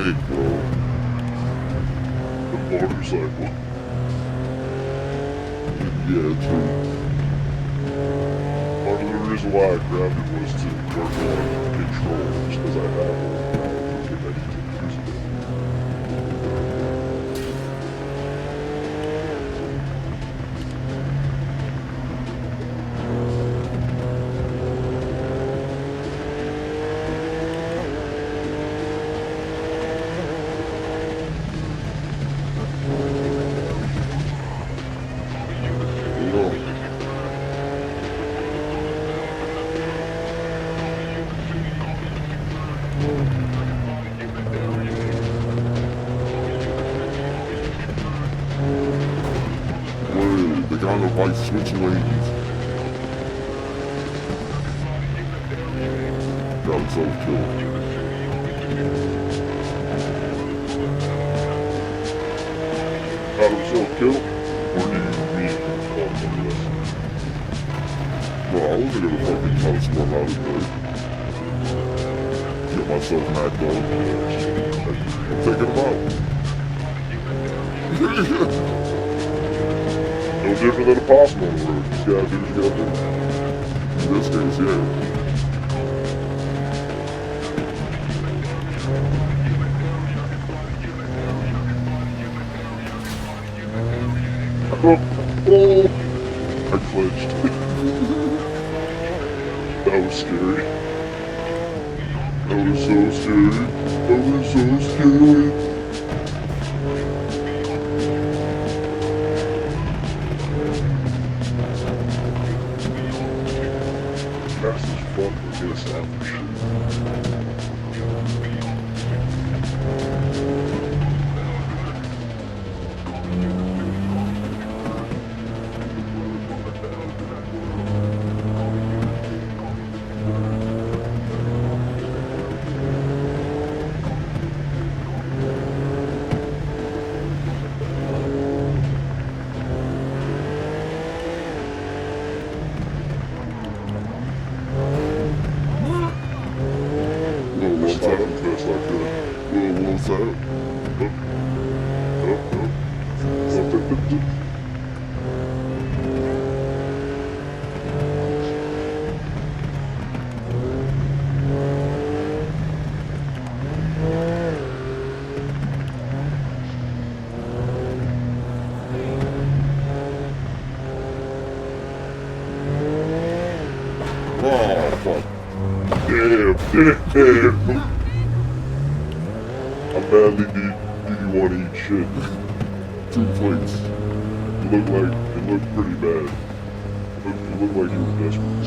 Hey, bro. The motorcycle. Yeah, true. Part of the reason why I grabbed it was to work on controls, because I have one now that I need to use it. They got on the right switch lanes. Got himself killed. Got himself killed? Or do you mean call this? Bro, I wasn't gonna fucking toss one out of there. Get myself knocked off. I'm taking him out. No different than a possible road. You just gotta do what you gotta do. In this case, yeah. Oh! I glitched. That was scary. That was so scary. That was so scary. Fast as fuck to get us out for shit. What's up? Oh, fuck. Damn. I badly do you want to eat shit. 2 plates. It looked pretty bad. It looked like you were desperate.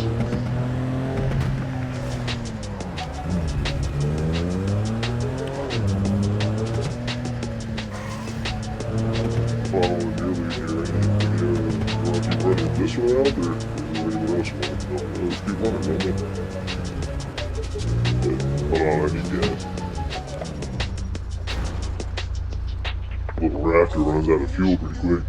Following nearly here, and you want to keep running this route, or anyone else want to go? Let's keep running, don't they? Hold on, I need gas. Little Raptor runs out of fuel pretty quick.